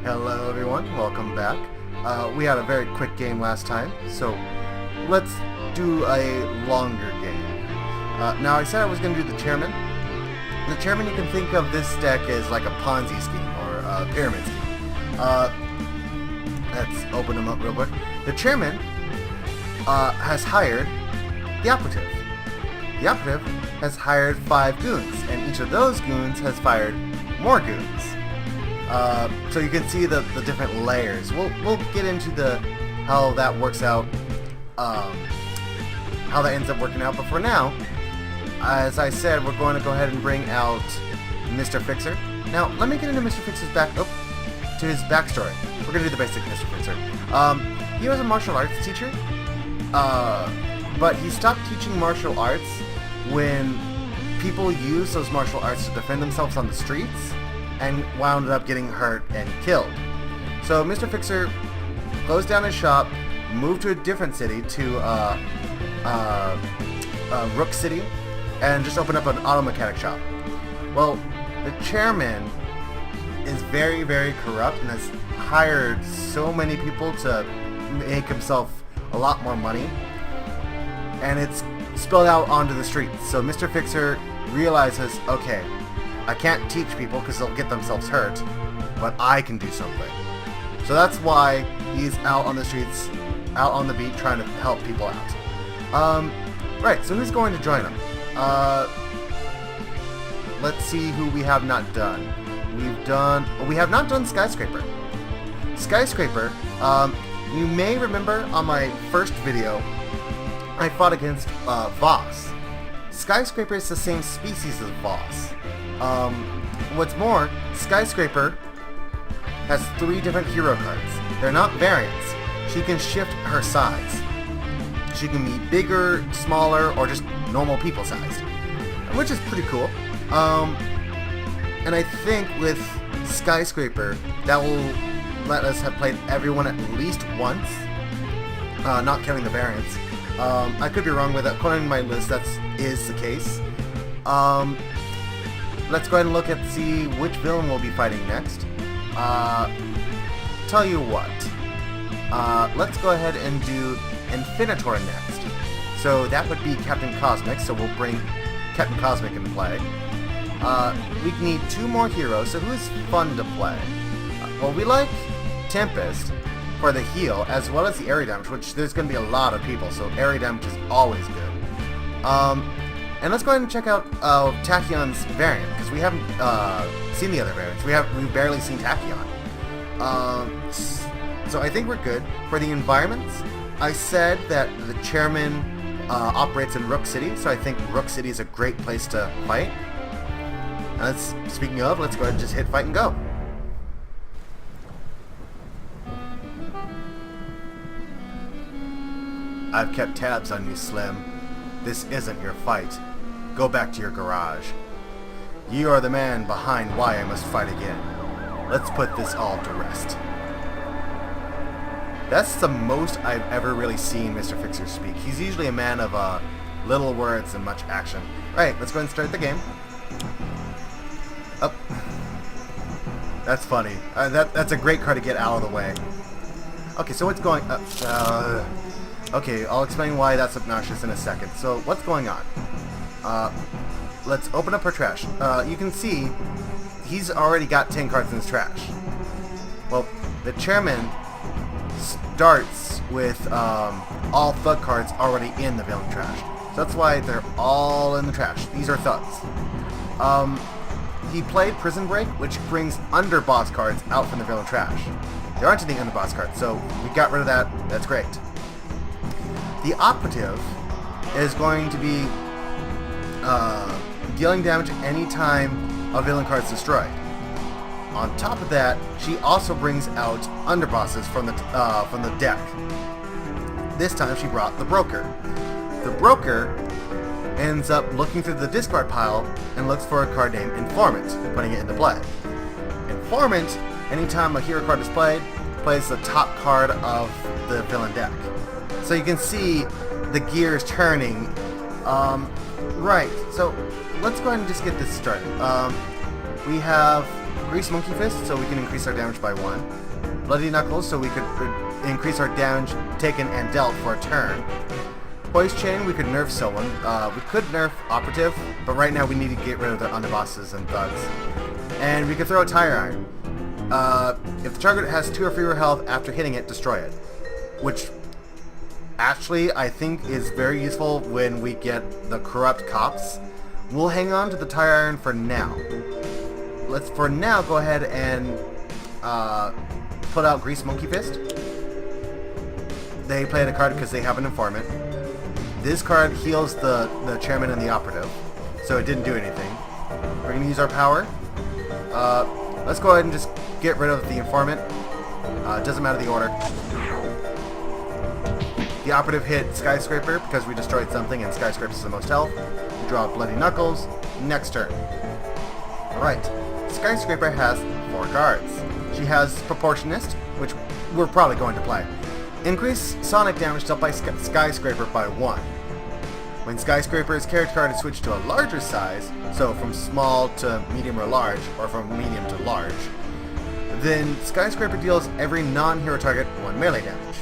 Hello everyone, welcome back. We had a very quick game last time, so let's do a longer game. Now I said I was going to do the chairman. The chairman, you can think of this deck as like a Ponzi scheme or a pyramid scheme. Let's open them up real quick. The chairman has hired the operative. The operative has hired 5 goons, and each of those goons has fired more goons. So you can see the different layers. We'll get into how that works out, how that ends up working out. But for now, as I said, we're going to go ahead and bring out Mr. Fixer. Now, let me get into Mr. Fixer's to his backstory. We're going to do the basic Mr. Fixer. He was a martial arts teacher, but he stopped teaching martial arts when people used those martial arts to defend themselves on the streets and wound up getting hurt and killed. So Mr. Fixer closed down his shop, moved to a different city, to Rook City, and just opened up an auto mechanic shop. Well, the chairman is very, very corrupt and has hired so many people to make himself a lot more money, and it's spilled out onto the streets. So Mr. Fixer realizes, okay, I can't teach people because they'll get themselves hurt, but I can do something. So that's why he's out on the streets, out on the beat, trying to help people out. Right, so who's going to join him? Let's see who we have not done. We have not done Skyscraper. Skyscraper, you may remember on my first video, I fought against Voss. Skyscraper is the same species as Voss. What's more, Skyscraper has 3 different hero cards. They're not variants. She can shift her size. She can be bigger, smaller, or just normal people sized, which is pretty cool. And I think with Skyscraper, that will let us have played everyone at least once, not counting the variants. I could be wrong with that. According to my list, that is the case. Let's go ahead and look at see which villain we'll be fighting next. Tell you what. Let's go ahead and do Infinitor next. So that would be Captain Cosmic, so we'll bring Captain Cosmic into play. We need 2 more heroes, so who's fun to play? Well, we like Tempest for the heal, as well as the area damage, which there's going to be a lot of people, so area damage is always good. And let's go ahead and check out Tachyon's variant, because we haven't seen the other variants. We've barely seen Tachyon. So I think we're good. For the environments, I said that the chairman operates in Rook City, so I think Rook City is a great place to fight. And speaking of, let's go ahead and just hit fight and go. I've kept tabs on you, Slim. This isn't your fight. Go back to your garage. You are the man behind why I must fight again. Let's put this all to rest. That's the most I've ever really seen Mr. Fixer speak. He's usually a man of little words and much action. Alright, let's go ahead and start the game. Oh. That's funny. That's a great card to get out of the way. Okay, so what's going up? Okay, I'll explain why that's obnoxious in a second. So, what's going on? Let's open up her trash. You can see he's already got 10 cards in his trash. Well, the chairman starts with all thug cards already in the villain trash. So that's why they're all in the trash. These are thugs. He played Prison Break, which brings underboss cards out from the villain trash. There aren't any underboss cards, so we got rid of that. That's great. The Operative is going to be dealing damage any time a villain card is destroyed. On top of that, she also brings out underbosses from the deck. This time she brought the Broker. The Broker ends up looking through the discard pile and looks for a card named Informant, putting it into play. Informant, anytime a hero card is played, plays the top card of the villain deck. So you can see the gears turning. Right, so let's go ahead and just get this started. We have Grease Monkey Fist, so we can increase our damage by 1. Bloody Knuckles, so we could increase our damage taken and dealt for a turn. Poise Chain, we could nerf someone. We could nerf Operative, but right now we need to get rid of the underbosses and thugs. And we could throw a Tire Iron. If the target has 2 or fewer health after hitting it, destroy it. Which, actually, I think is very useful when we get the Corrupt Cops. We'll hang on to the Tire Iron for now. Let's, for now, go ahead and put out Grease Monkey Fist. They played a card because they have an informant. This card heals the chairman and the operative, so it didn't do anything. We're going to use our power. Let's go ahead and just get rid of the informant. It doesn't matter the order. The operative hit Skyscraper because we destroyed something and Skyscraper is the most health. We draw Bloody Knuckles. Next turn. Alright. Skyscraper has 4 cards. She has Proportionist, which we're probably going to play. Increase Sonic damage dealt by Skyscraper by 1. When Skyscraper's character card is switched to a larger size, so from small to medium or large, or from medium to large, then Skyscraper deals every non-hero target 1 melee damage.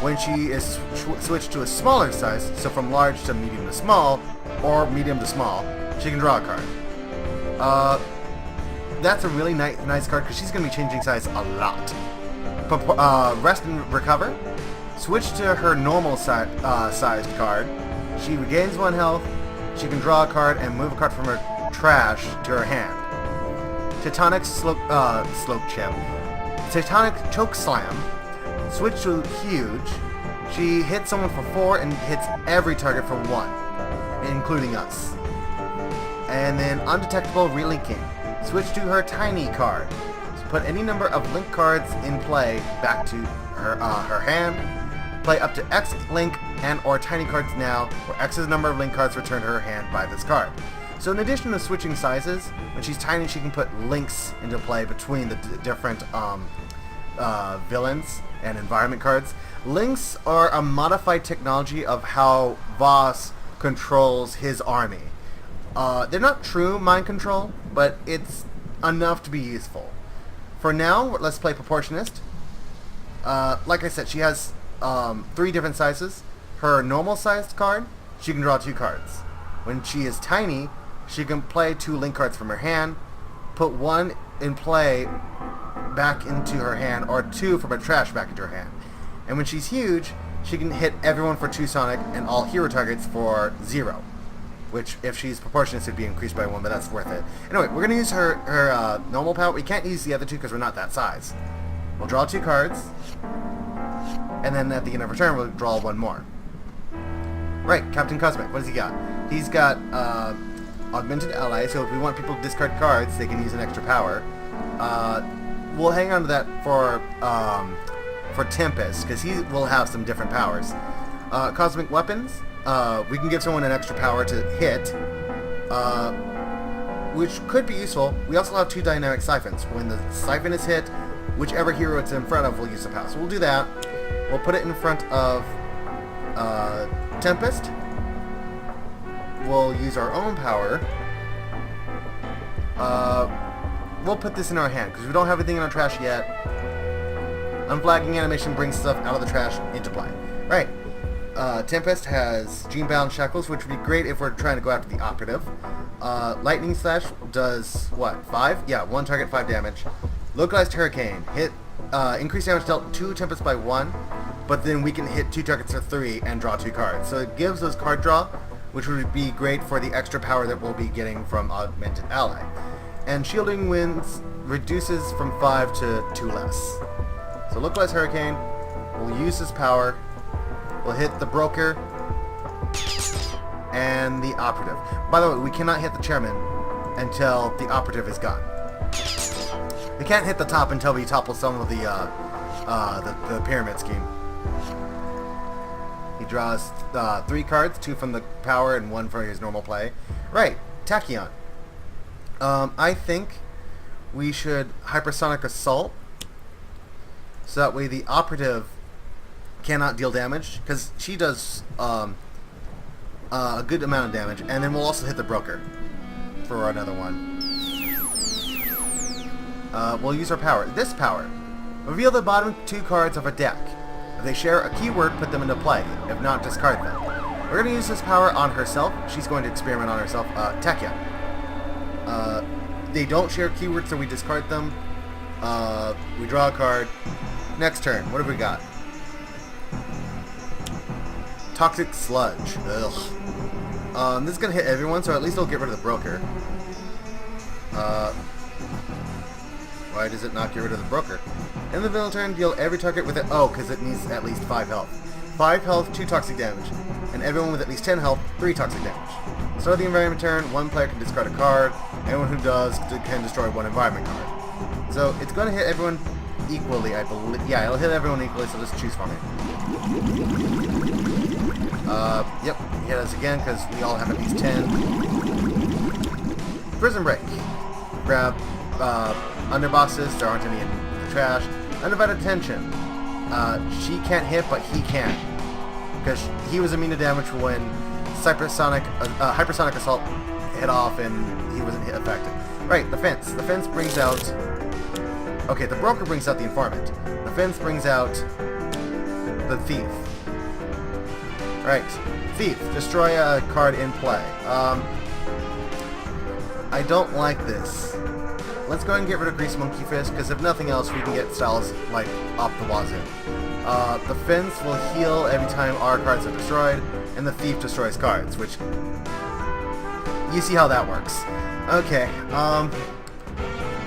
When she is switched to a smaller size, so from large to medium to small, or medium to small, she can draw a card. That's a really nice card because she's going to be changing size a lot. Rest and Recover. Switch to her normal sized card. She regains 1 health. She can draw a card and move a card from her trash to her hand. Tectonic Tectonic Choke Slam. Switch to Huge. She hits someone for 4 and hits every target for 1, including us. And then Undetectable Relinking. Switch to her Tiny card. Put any number of link cards in play back to her hand. Play up to X link and or tiny cards now, where X's number of link cards returned to her hand by this card. So in addition to switching sizes, when she's tiny she can put links into play between the different villains and environment cards. Links are a modified technology of how Voss controls his army. They're not true mind control, but it's enough to be useful. For now, let's play Proportionist. Like I said, she has 3 different sizes. Her normal sized card, she can draw 2 cards. When she is tiny, she can play 2 link cards from her hand, put 1 in play back into her hand, or 2 from her trash back into her hand. And when she's huge, she can hit everyone for 2 Sonic and all hero targets for 0. Which, if she's Proportionist, would be increased by 1, but that's worth it. Anyway, we're going to use her normal power. We can't use the other 2 because we're not that size. We'll draw 2 cards, and then at the end of her turn, we'll draw 1 more. Right, Captain Cosmic, what does he got? He's got Augmented Ally, so if we want people to discard cards, they can use an extra power. We'll hang on to that for Tempest, because he will have some different powers. Cosmic Weapons. We can give someone an extra power to hit, which could be useful. We also have 2 dynamic siphons. When the siphon is hit, whichever hero it's in front of will use the power. So we'll do that. We'll put it in front of Tempest. We'll use our own power. We'll put this in our hand because we don't have anything in our trash yet. Unflagging animation brings stuff out of the trash into play. Right. Tempest has Dreambound Shackles, which would be great if we're trying to go after the operative. Lightning Slash does, what, 5? Yeah, 1 target, 5 damage. Localized Hurricane. Hit, increase damage dealt 2 Tempest by 1, but then we can hit 2 targets for 3 and draw 2 cards. So it gives us card draw, which would be great for the extra power that we'll be getting from Augmented Ally. And Shielding Winds reduces from 5 to 2 less. So Localized Hurricane, we'll use this power. We'll hit the Broker and the Operative. By the way, we cannot hit the Chairman until the Operative is gone. We can't hit the top until we topple some of the Pyramid Scheme. He draws 3 cards, 2 from the power and 1 for his normal play. Right, Tachyon. I think we should Hypersonic Assault, so that way the Operative cannot deal damage, because she does a good amount of damage, and then we'll also hit the Broker for another one. we'll use our power. This power. Reveal the bottom 2 cards of a deck. If they share a keyword, put them into play. If not, discard them. We're going to use this power on herself. She's going to experiment on herself. Tekya. They don't share keywords, so we discard them. We draw a card. Next turn. What have we got? Toxic Sludge. Ugh. This is going to hit everyone, so at least it'll get rid of the broker. Why does it not get rid of the broker? In the middle turn, deal every target with it. Oh, because it needs at least 5 health. 5 health, 2 toxic damage. And everyone with at least 10 health, 3 toxic damage. Start the environment turn, 1 player can discard a card. Anyone who does can destroy 1 environment card. So it's going to hit everyone equally, I believe. Yeah, it'll hit everyone equally, so just choose for me. Yep, hit us again because we all have at least 10. Prison Break. Grab underbosses, there aren't any in the trash. Undivided Attention. She can't hit, but he can. Because he was immune to damage when Hypersonic Assault hit off and he wasn't hit affected. Right, the fence. The fence brings out... Okay, the broker brings out the informant. The fence brings out the thief. Right, thief. Destroy a card in play. I don't like this. Let's go ahead and get rid of Grease Monkey Fist, because if nothing else, we can get styles, like, off the wazoo. The fence will heal every time our cards are destroyed, and the thief destroys cards, which... You see how that works. Okay,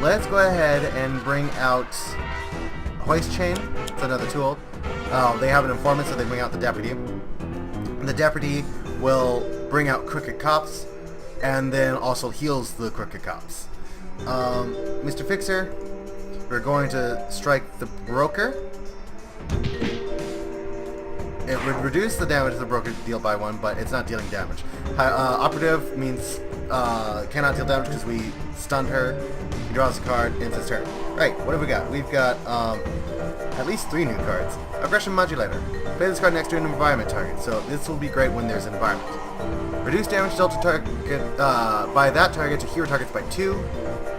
let's go ahead and bring out Hoist Chain. It's another tool. They have an informant, so they bring out the deputy. And the deputy will bring out Crooked Cops, and then also heals the Crooked Cops. Mr. Fixer, we're going to strike the broker. It would reduce the damage the broker deal by 1, but it's not dealing damage. Operative means cannot deal damage because we stunned her. He draws a card, ends his turn. Right, what have we got? We've got at least 3 new cards. Aggression Modulator. Play this card next to an environment target, so this will be great when there's an environment. Reduce damage dealt to target by that target to hero targets by 2.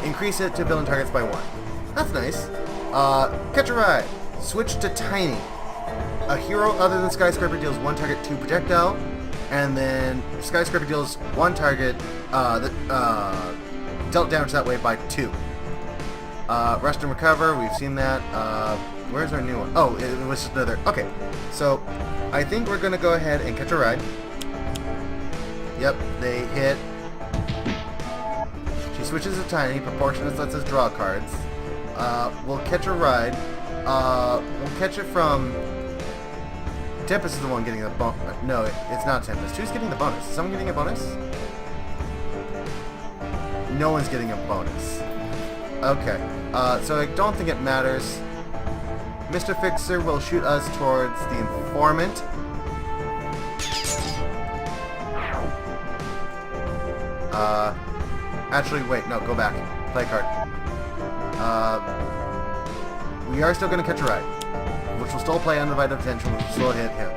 Increase it to villain targets by 1. That's nice. Catch a Ride. Switch to Tiny. A hero other than Skyscraper deals 1 target 2 projectile, and then Skyscraper deals 1 target dealt damage that way by 2. Rest and Recover, we've seen that. Where's our new one? Oh, it was just another. Okay, so I think we're going to go ahead and Catch a Ride. Yep, they hit. She switches to Tiny, Proportionate lets us draw cards. We'll Catch a Ride. We'll catch it from... Tempest is the one getting the bonus. No, it's not Tempest. Who's getting the bonus? Is someone getting a bonus? No one's getting a bonus. Okay. So I don't think it matters. Mr. Fixer will shoot us towards the informant. Actually, wait, no, go back. Play a card. We are still going to Catch a Ride, which will still play Undivided Attention, which will still hit him.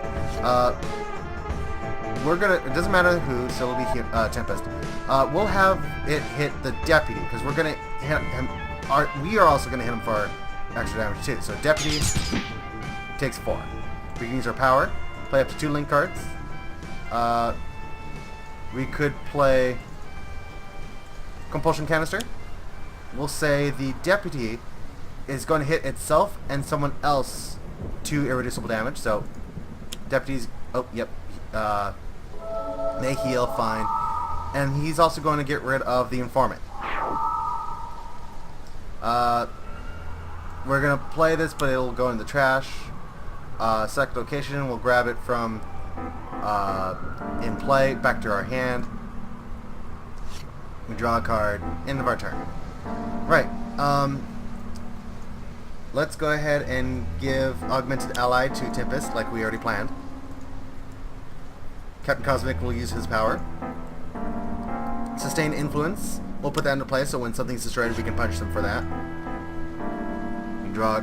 We're going to, it doesn't matter who, so it'll be Tempest. We'll have it hit the deputy, because we're going to hit him, we are also going to hit him for extra damage too. So deputy takes 4. We can use our power, play up to 2 link cards. We could play Compulsion Canister. We'll say the deputy is going to hit itself and someone else 2 irreducible damage. So deputies, oh yep, they heal fine, and he's also going to get rid of the informant. We're gonna play this, but it'll go in the trash. Select location, we'll grab it from in play, back to our hand. We draw a card, end of our turn. Right, let's go ahead and give Augmented Ally to Tempest, like we already planned. Captain Cosmic will use his power. Sustain Influence, we'll put that into play, so when something's destroyed, we can punch them for that. We draw a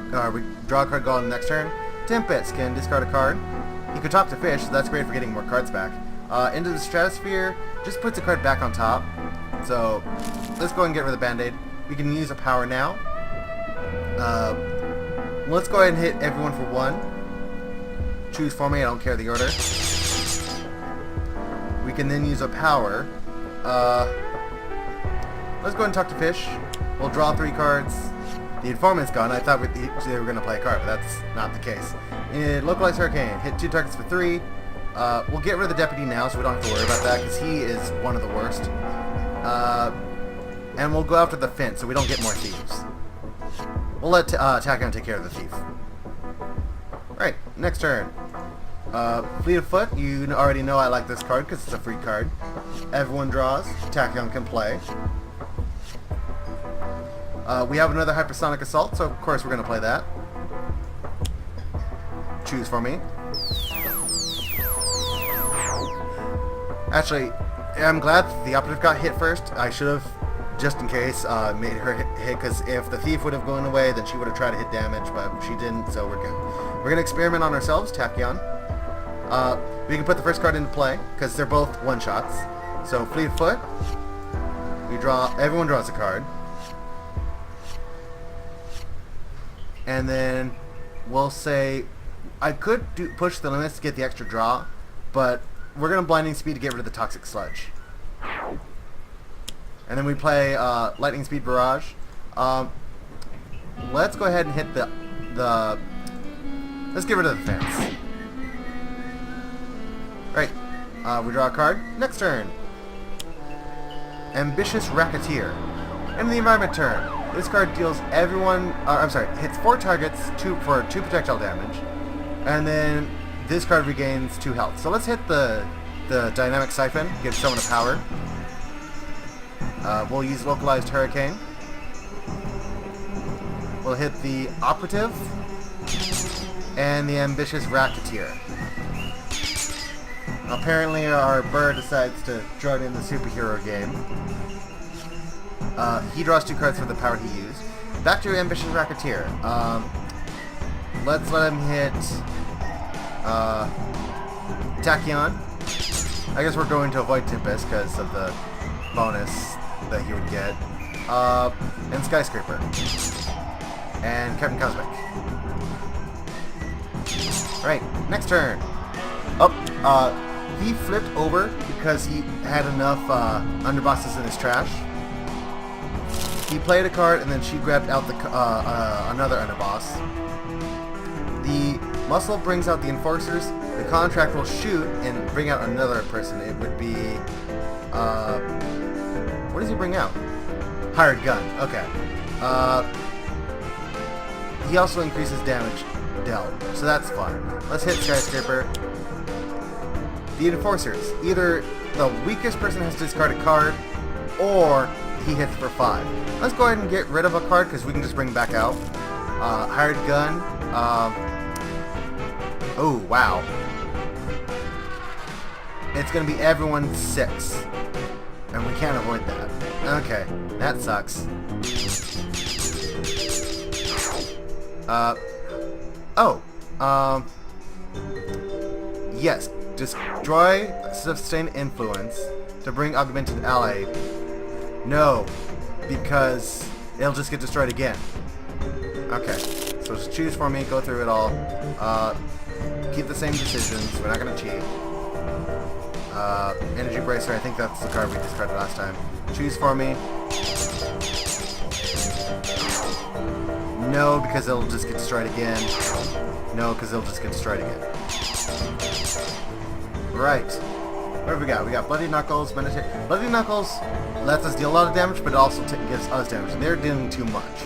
card, go on the next turn. Tempest can discard a card. You can talk to Fish, so that's great for getting more cards back. Into the Stratosphere, just puts a card back on top. So let's go and get rid of the Band-Aid. We can use a power now. Let's go ahead and hit everyone for 1. Choose for me, I don't care the order. We can then use a power. Let's go ahead and talk to Fish. We'll draw 3 cards. The informant's gone. I thought they were going to play a card, but that's not the case. Localized Hurricane. Hit 2 targets for 3. We'll get rid of the deputy now, so we don't have to worry about that, because he is one of the worst. And we'll go after the fence, so we don't get more thieves. We'll let Tachyon take care of the thief. Alright, next turn. Fleet of Foot. You already know I like this card, because it's a free card. Everyone draws. Tachyon can play. We have another Hypersonic Assault, so of course we're going to play that. Choose for me. Actually, I'm glad the Operative got hit first. I should have, just in case, made her hit, because if the thief would have gone away, then she would have tried to hit damage, but she didn't, so we're good. We're going to experiment on ourselves, Tachyon. We can put the first card into play, because they're both one-shots. So, Fleet of Foot. We draw, everyone draws a card. And then we'll say, I could push the limits to get the extra draw, but we're going to Blinding Speed to get rid of the Toxic Sludge. And then we play Lightning Speed Barrage. Let's go ahead and hit the let's get rid of the fence. Right. We draw a card. Next turn. Ambitious Racketeer. End of the environment turn. This card deals everyone, hits 4 targets for 2 projectile damage, and then this card regains 2 health. So let's hit the Dynamic Siphon, give someone a power. We'll use Localized Hurricane. We'll hit the Operative and the Ambitious Racketeer. Apparently our bird decides to join in the superhero game. He draws 2 cards for the power he used. Back to Ambitious Racketeer. Let's let him hit Tachyon. I guess we're going to avoid Tempest because of the bonus that he would get. And Skyscraper. And Captain Cosmic. Right, next turn. He flipped over because he had enough underbosses in his trash. He played a card, and then she grabbed out the another underboss. The muscle brings out the enforcers. The contract will shoot and bring out another person. It would be what does he bring out? Hired gun. Okay. He also increases damage dealt, so that's fun. Let's hit Skyscraper. The enforcers. Either the weakest person has to discard a card, or he hits for 5. Let's go ahead and get rid of a card because we can just bring it back out. Hired gun. Oh, wow. It's going to be everyone 6. And we can't avoid that. Okay, that sucks. Yes. Destroy Sustained Influence to bring Augmented Ally. No, because it'll just get destroyed again. Okay, so just choose for me, go through it all. Keep the same decisions, we're not going to cheat. Energy Bracer, I think that's the card we discarded last time. Choose for me. No, because it'll just get destroyed again. No, because it'll just get destroyed again. Right. What have we got? We got Bloody Knuckles, Meditate. Bloody Knuckles lets us deal a lot of damage, but it also gives us damage. They're dealing too much.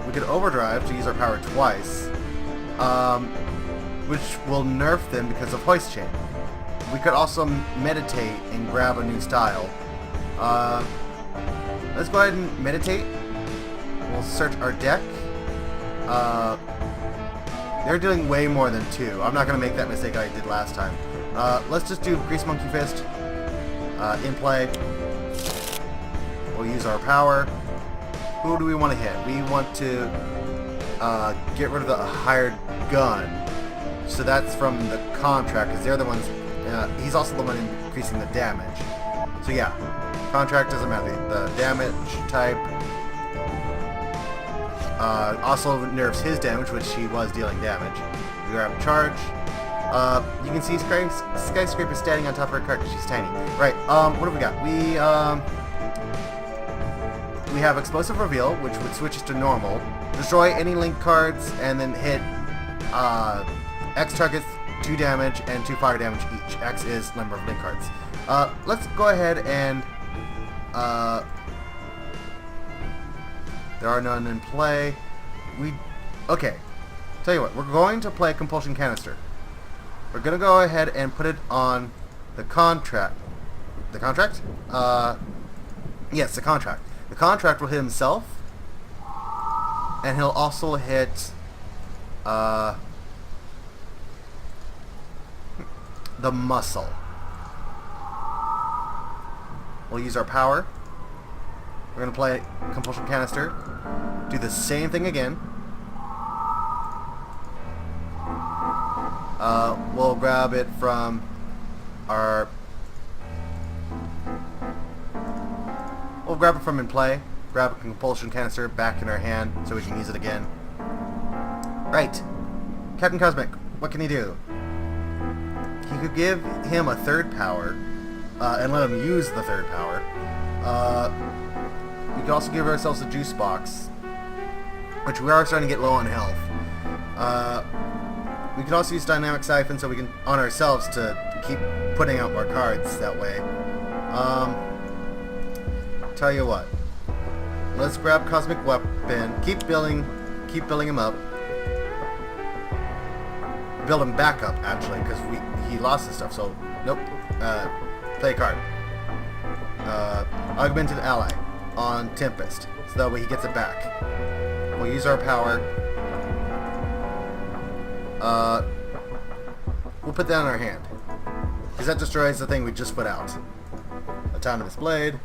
We could Overdrive to use our power twice, which will nerf them because of Hoist Chain. We could also Meditate and grab a new style. Let's go ahead and Meditate. We'll search our deck. They're dealing way more than 2. I'm not going to make that mistake I did last time. Let's just do Grease Monkey Fist in play. We'll use our power. Who do we want to hit? We want to get rid of the hired gun. So that's from the contract, because they're the ones... he's also the one increasing the damage. So yeah, contract doesn't matter. The damage type... Also nerfs his damage, which he was dealing damage. We grab charge. You can see Skyscraper standing on top of her cart because she's tiny. Right, what have we got? We have Explosive Reveal, which would switch us to normal. Destroy any link cards, and then hit X targets 2 damage and 2 fire damage each. X is number of link cards. Let's go ahead and... there are none in play. Okay, tell you what, we're going to play Compulsion Canister. We're going to go ahead and put it on the contract. The contract? Yes, the contract. The contract will hit himself, and he'll also hit the muscle. We'll use our power. We're going to play Compulsion Canister. Do the same thing again. We'll grab it from our... We'll grab it from in play. Grab a Compulsion Canister back in our hand so we can use it again. Right. Captain Cosmic, what can he do? He could give him a third power and let him use the third power. We could also give ourselves a juice box, which we are starting to get low on health. We could also use Dynamic Siphon so we can, on ourselves, to keep putting out more cards that way. Tell you what. Let's grab Cosmic Weapon. Keep building him up. Build him back up, actually, because he lost his stuff. So nope. Play a card. Augmented Ally on Tempest, so that way he gets it back. We'll use our power. We'll put that in our hand, because that destroys the thing we just put out. Autonomous Blade.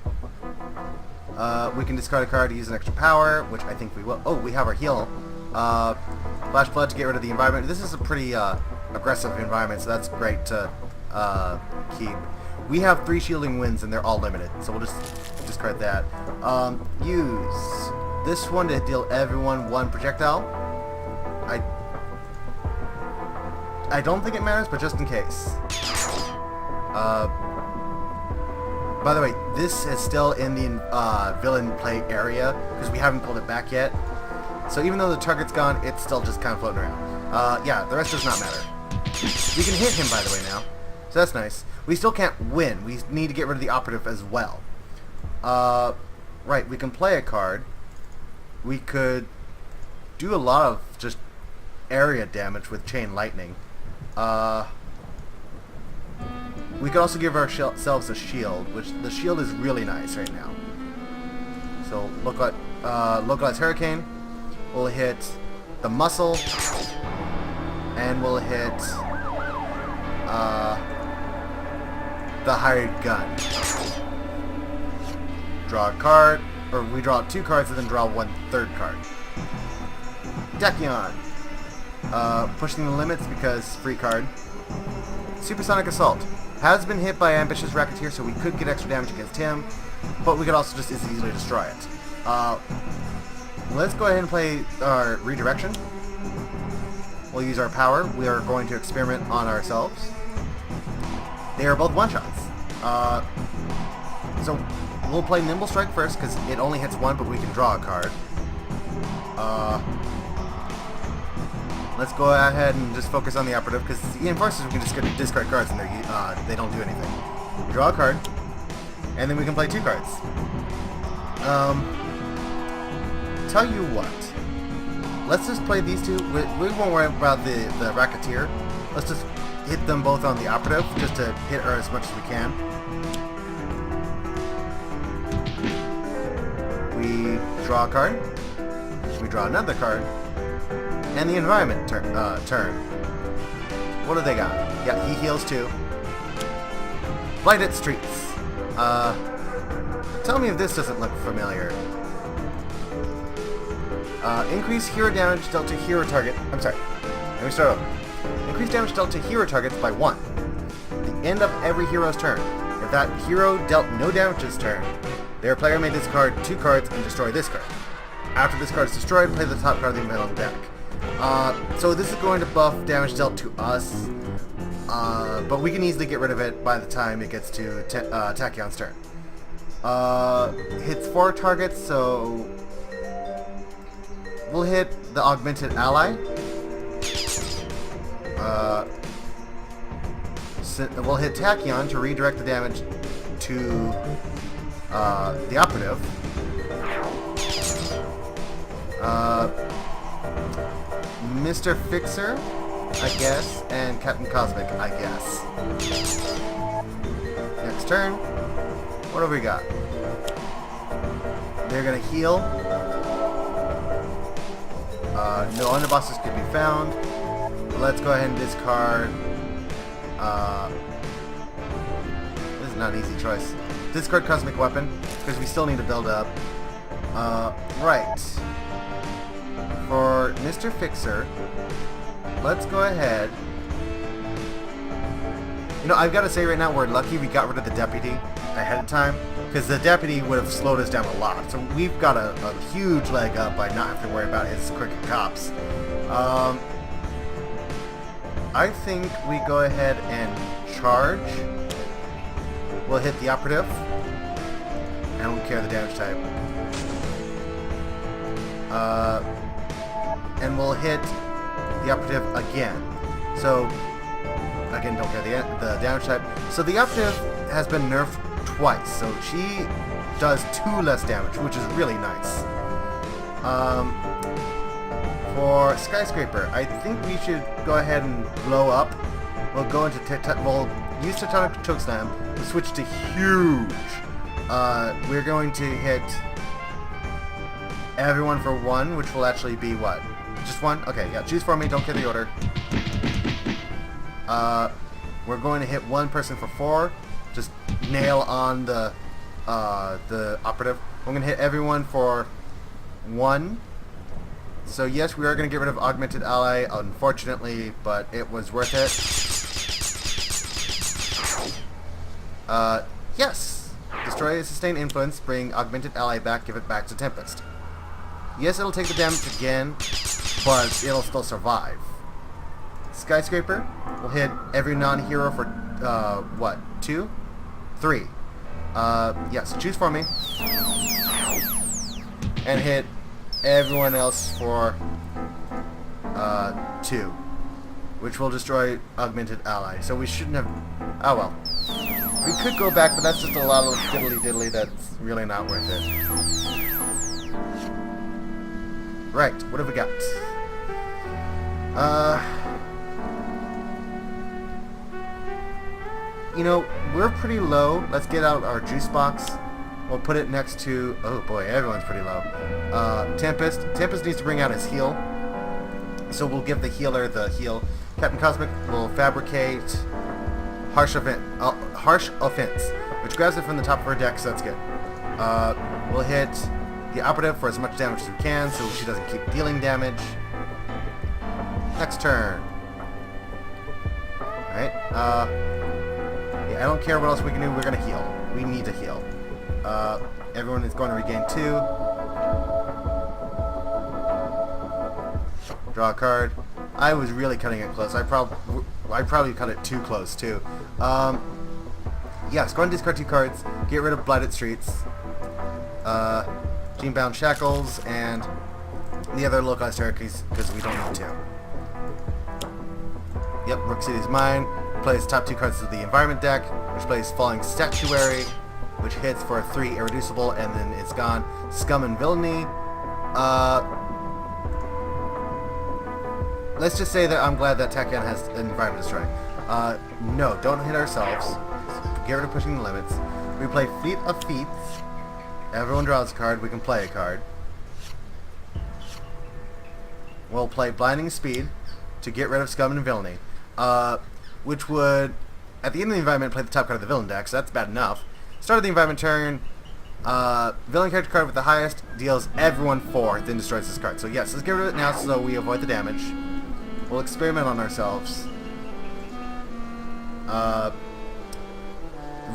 We can discard a card to use an extra power, which I think we will. Oh, we have our heal. Flash Flood to get rid of the environment. This is a pretty aggressive environment, so that's great to keep. We have 3 shielding winds, and they're all limited, so we'll just discard that. Use this one to deal everyone 1 projectile. I don't think it matters, but just in case. By the way, this is still in the villain play area, because we haven't pulled it back yet. So even though the target's gone, it's still just kind of floating around. Yeah, the rest does not matter. We can hit him, by the way, now. So that's nice. We still can't win. We need to get rid of the Operative as well. Right, we can play a card. We could do a lot of just area damage with Chain Lightning. We could also give ourselves a shield, which the shield is really nice right now. So localized Hurricane. We'll hit the muscle, and we'll hit the hired gun. Draw a card, or we draw 2 cards and then draw 1/3 card. Dakion. Pushing the limits because free card. Supersonic Assault. Has been hit by Ambitious Racketeer, so we could get extra damage against him, but we could also just as easily destroy it. Let's go ahead and play our Redirection. We'll use our power. We are going to experiment on ourselves. They are both one-shots. So we'll play Nimble Strike first, because it only hits 1, but we can draw a card. Let's go ahead and just focus on the Operative, because the Enforcers we can just discard cards and they don't do anything. We draw a card, and then we can play 2 cards. Tell you what. Let's just play these 2. We won't worry about the Racketeer. Let's just hit them both on the Operative, just to hit her as much as we can. We draw a card. We draw another card. And the environment turn. What do they got? Yeah, he heals too. Blighted Streets. Tell me if this doesn't look familiar. Increase hero damage dealt to hero target. I'm sorry. Let me start over. Increase damage dealt to hero targets by 1. At the end of every hero's turn. If that hero dealt no damage this turn, their player may discard 2 cards and destroy this card. After this card is destroyed, play the top card of the middle deck. So this is going to buff damage dealt to us, but we can easily get rid of it by the time it gets to Tachyon's turn. Hits 4 targets, so we'll hit the augmented ally. We'll hit Tachyon to redirect the damage to the Operative. Mr. Fixer, I guess, and Captain Cosmic, I guess. Next turn. What have we got? They're gonna heal. No underbosses could be found. Let's go ahead and discard. This is not an easy choice. Discard Cosmic Weapon, because we still need to build up. Right. For Mr. Fixer, let's go ahead. You know, I've got to say right now, we're lucky we got rid of the deputy ahead of time, because the deputy would have slowed us down a lot. So we've got a huge leg up by not having to worry about his crooked cops. I think we go ahead and charge. We'll hit the Operative. I don't care the damage type. And we'll hit the Operative again. So, again, don't care the damage type. So the Operative has been nerfed twice, so she does 2 less damage, which is really nice. For Skyscraper, I think we should go ahead and blow up. We'll go into we'll use Tectonic Chokeslam. We'll switch to huge. We're going to hit everyone for 1, which will actually be what? Just 1? Okay, yeah. Choose for me. Don't care the order. We're going to hit 1 person for 4. Just nail on the Operative. I'm going to hit everyone for 1. So yes, we are going to get rid of Augmented Ally, unfortunately, but it was worth it. Yes! Destroy a sustained influence, bring Augmented Ally back, give it back to Tempest. Yes, it'll take the damage again, but it'll still survive. Skyscraper will hit every non-hero for, what, 2? 3. Yes, choose for me. And hit everyone else for 2, which will destroy Augmented Ally. So we shouldn't have. Oh well. We could go back, but that's just a lot of diddly that's really not worth it. Right, what have we got? You know, we're pretty low. Let's get out our juice box. We'll put it next to... Oh boy, everyone's pretty low. Tempest. Tempest needs to bring out his heal. So we'll give the healer the heal. Captain Cosmic will fabricate Harsh Offense, which grabs it from the top of her deck, so that's good. We'll hit the Operative for as much damage as we can, so she doesn't keep dealing damage. Next turn. Alright, yeah, I don't care what else we can do, we're gonna heal. We need to heal. Everyone is going to regain 2. Draw a card. I was really cutting it close. I probably cut it too close too. Yes, go and discard 2 cards. Get rid of Blighted Streets, Gene-Bound Shackles, and the other localized hierarchies because we don't need to. Yep, Rook City is mine. Plays top 2 cards of the environment deck, which plays Falling Statuary, which hits for a 3 irreducible, and then it's gone. Scum and Villainy. Let's just say that I'm glad that Tachyon has an environment destroy. No, don't hit ourselves. Get rid of pushing the limits. We play Fleet of Feats. Everyone draws a card. We can play a card. We'll play Blinding Speed to get rid of Scum and Villainy. Which would, at the end of the environment, play the top card of the villain deck, so that's bad enough. Start of the environment turn, villain character card with the highest deals everyone 4, then destroys this card. So yes, let's get rid of it now so we avoid the damage. We'll experiment on ourselves.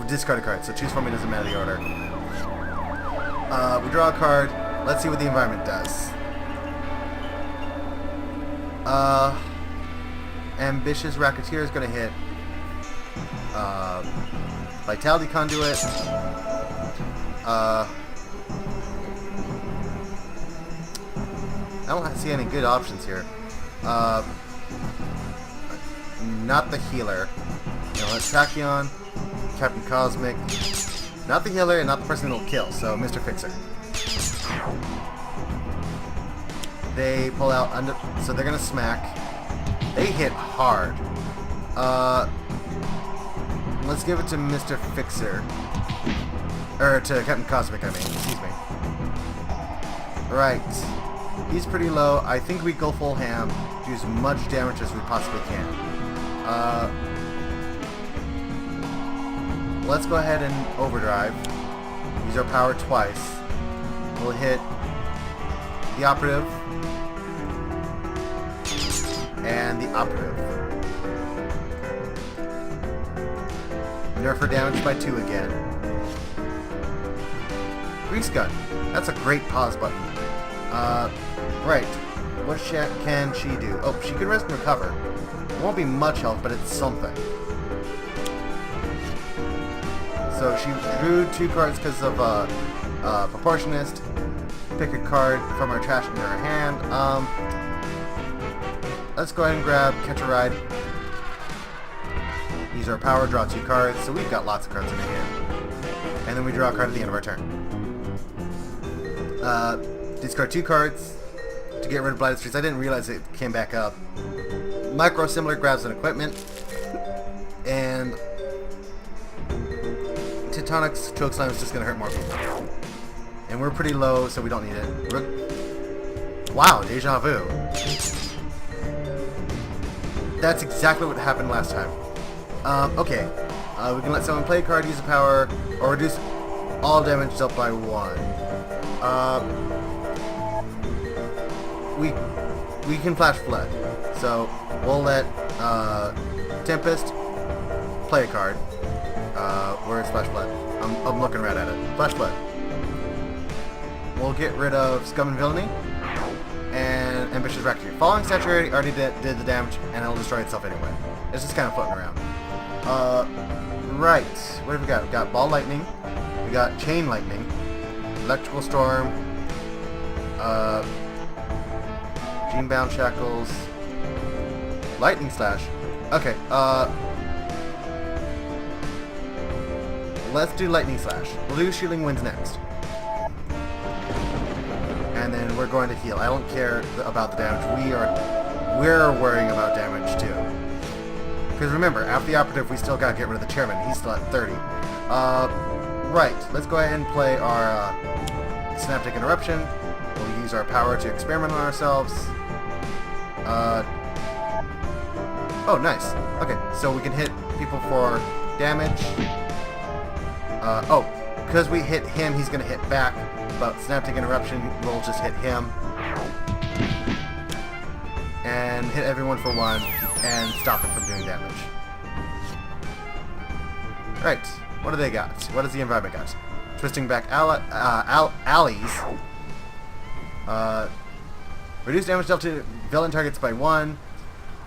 Discard a card, so choose for me doesn't matter the order. We draw a card, Let's see what the environment does. Ambitious Racketeer is going to hit Vitality Conduit. I don't see any good options here. Not the healer. Let's Tachyon, Captain Cosmic. Not the healer and not the person that'll kill, so Mr. Fixer. They pull out under, so they're gonna smack. They hit hard. Let's give it to Mr. Fixer. Or to Captain Cosmic, I mean, excuse me. Right. He's pretty low. I think we go full ham, do as much damage as we possibly can. Let's go ahead and overdrive. Use our power twice. We'll hit the Operative and the Operative. Nerf her damage by 2 again. Grease Gun. That's a great pause button. Right. What can she do? Oh, she can rest and recover. It won't be much health, but it's something. So she drew 2 cards because of Proportionist. Pick a card from our trash into her hand. Let's go ahead and grab Catch a Ride. Use our power, draw 2 cards. So we've got lots of cards in our hand. And then we draw a card at the end of our turn. Discard 2 cards to get rid of Blighted Streets. I didn't realize it came back up. Micro Similar grabs an equipment. And Tectonic's Chokeslam is just going to hurt more people. And we're pretty low, so we don't need it. Wow, Deja Vu. That's exactly what happened last time. Okay. We can let someone play a card, use a power, or reduce all damage dealt by 1. We can Flash Flood. So we'll let Tempest play a card. Where's Flash Flood? I'm looking right at it. Flash Flood. We'll get rid of Scum and Villainy and Ambitious Racketeer. Falling Statue already did the damage, and it'll destroy itself anyway. It's just kind of floating around. Right. What have we got? We got Ball Lightning. We got Chain Lightning. Electrical Storm. Gene-Bound Shackles. Lightning Slash. Okay, let's do Lightning Slash. We'll do Shielding Winds next. And then we're going to heal. I don't care about the damage. We're worrying about damage too. Because remember, after the Operative, we still gotta get rid of the Chairman. He's still at 30. Right. Let's go ahead and play our Synaptic Interruption. We'll use our power to experiment on ourselves. Oh, nice. Okay, so we can hit people for damage. Oh, because we hit him, he's going to hit back. But Synaptic Interruption will just hit him. And hit everyone for 1. And stop it from doing damage. Right, what do they got? What does the environment got? Twisting back alleys. Reduce damage dealt to villain targets by 1.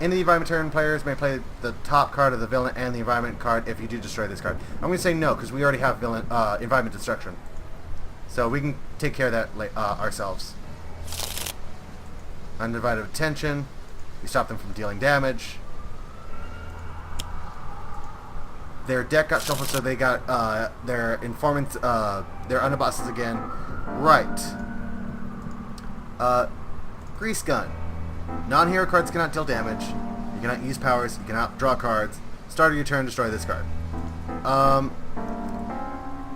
In the environment turn, players may play the top card of the villain and the environment card if you do destroy this card. I'm going to say no, because we already have villain environment destruction. So we can take care of that ourselves. Undivided attention. We stop them from dealing damage. Their deck got shuffled, so they got their informants, their underbosses again. Right. Grease Gun. Non-hero cards cannot deal damage. You cannot use powers. You cannot draw cards. Start of your turn, destroy this card.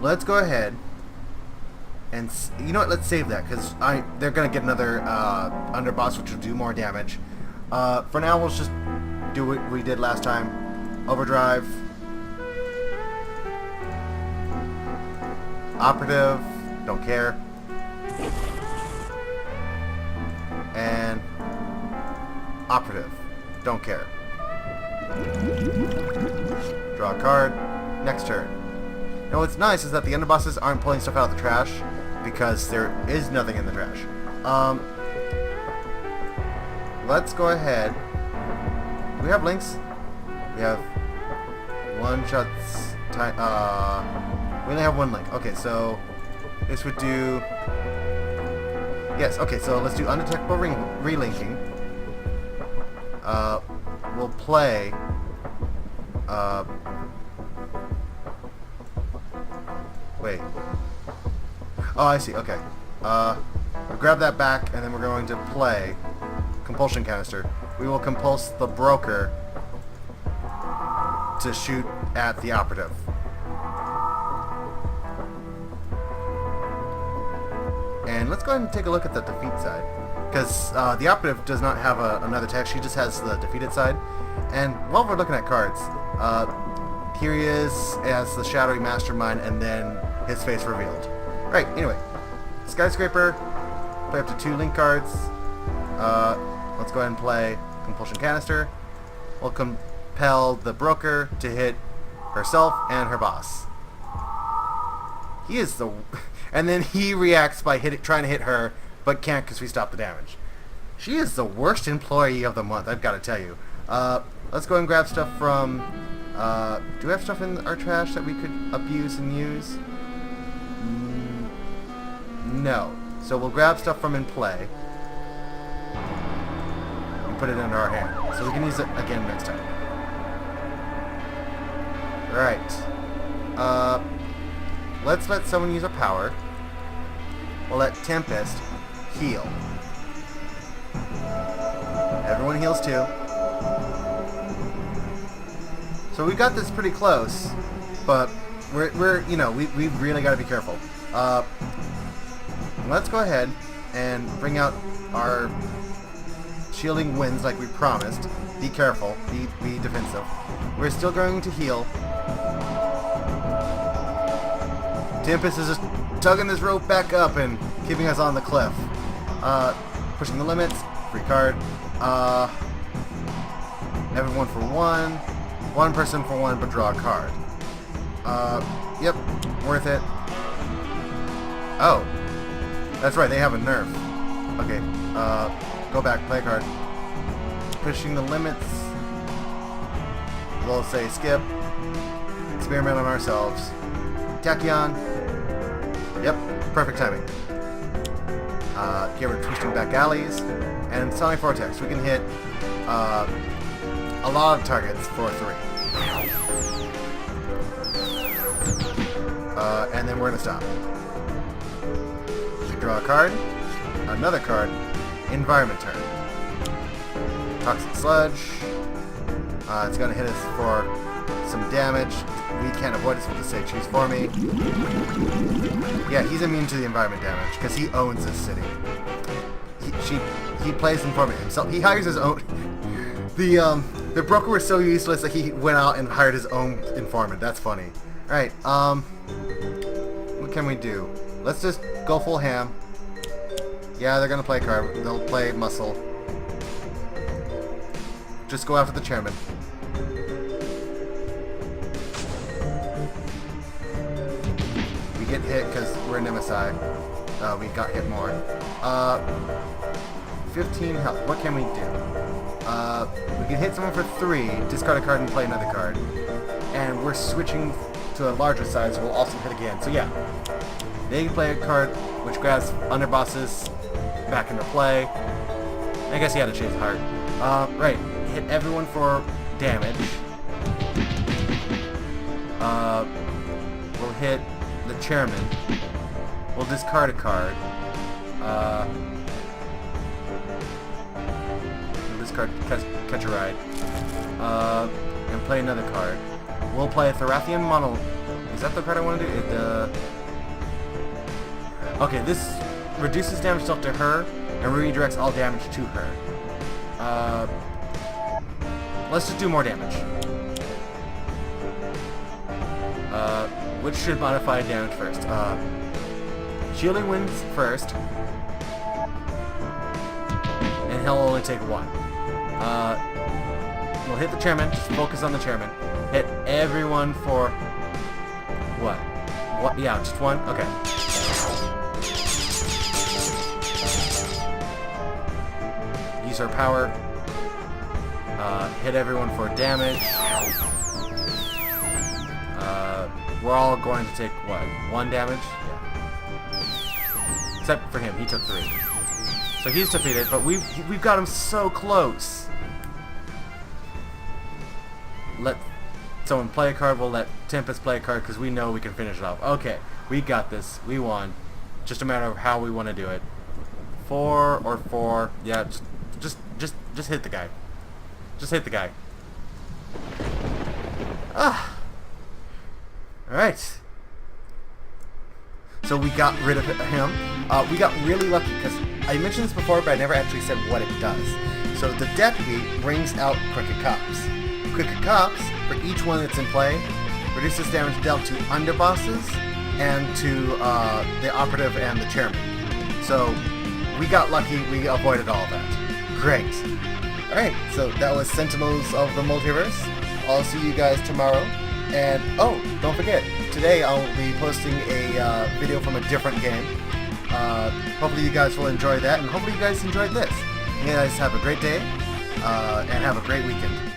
Let's go ahead and you know what? Let's save that because they're gonna get another underboss, which will do more damage. For now, we'll just do what we did last time. Overdrive. Operative. Don't care. And Operative. Don't care. Draw a card. Next turn. Now what's nice is that the underbosses aren't pulling stuff out of the trash. because there is nothing in the trash. Let's go ahead. Do we have links? We have one shots time. We only have one link. Okay, so this would do. Yes. Okay, so let's do undetectable relinking. We'll play. Wait. Oh, I see. Okay. We'll grab that back, and then we're going to play compulsion canister. We will compulse the broker to shoot at the operative. And let's go ahead and take a look at the defeat side, because the operative does not have another text. She just has the defeated side. And while we're looking at cards, here he is as the shadowy mastermind, and then his face revealed. Right. Anyway, skyscraper. Play up to 2 link cards. Let's go ahead and play compulsion canister. We'll compel the broker to hit herself and her boss. He is the... And then he reacts by trying to hit her, but can't because we stopped the damage. She is the worst employee of the month, I've got to tell you. Let's go and grab stuff from... do we have stuff in our trash that we could abuse and use? No. So we'll grab stuff from in play and put it into our hand, so we can use it again next time. Alright. Let's let someone use a power. We'll let Tempest heal. Everyone heals too. So we got this pretty close, but we're you know, we've really got to be careful. Let's go ahead and bring out our shielding winds like we promised. Be careful. Be defensive. We're still going to heal. Tempest is just tugging this rope back up and keeping us on the cliff. Pushing the limits. Free card. Everyone for 1. 1 person for 1, but draw a card. Yep. Worth it. Oh. That's right, they have a nerf. Okay. Go back, play a card. Pushing the limits. We'll say skip. Experiment on ourselves. Tachyon. Yep, perfect timing. Get rid of twisting back alleys. And Sonic Vortex. We can hit a lot of targets for 3. And then we're going to stop. Draw a card. Another card. Environment turn. Toxic Sludge. It's going to hit us for some damage. We can't avoid it, so we'll just say choose for me. Yeah, he's immune to the environment damage because he owns this city. He plays informant himself. He hires his own. The broker was so useless that he went out and hired his own informant. That's funny. All right. What can we do? Let's just go full ham. Yeah, they're gonna play card. They'll play muscle. Just go after the chairman. We get hit because we're an MSI. We got hit more. 15 health. What can we do? We can hit someone for 3, discard a card and play another card. And we're switching to a larger size, so we'll also hit again. So yeah, they can play a card which grabs underbosses back into play. I guess he had to chase heart. Right, hit everyone for damage. We'll hit the chairman. We'll discard a card. We'll discard catch a ride. And play another card. We'll play a Thorathian Mono. Is that the card I want to do? Okay, this reduces damage dealt to her and redirects all damage to her. Let's just do more damage. Which should modify damage first? Shielding wins first, and he'll only take 1. We'll hit the chairman. Just focus on the chairman. Hit everyone for what? What? Yeah, just 1. Okay. use our power. Hit everyone for damage. We're all going to take, what, 1 damage? Yeah. Except for him, he took 3. So he's defeated, but we've got him so close. Let someone play a card, we'll let Tempest play a card because we know we can finish it off. Okay, we got this. We won. Just a matter of how we want to do it. 4 or 4. Yeah, just hit the guy. Just hit the guy. Ah. Alright. So we got rid of him. We got really lucky because I mentioned this before, but I never actually said what it does. So the deputy brings out Crooked Cops. Crooked Cops, for each one that's in play, reduces damage dealt to underbosses and to the operative and the chairman. So we got lucky, we avoided all that. Great. Alright, so that was Sentinels of the Multiverse. I'll see you guys tomorrow. And, oh, don't forget, today I'll be posting a video from a different game. Hopefully you guys will enjoy that, and hopefully you guys enjoyed this. You guys have a great day, and have a great weekend.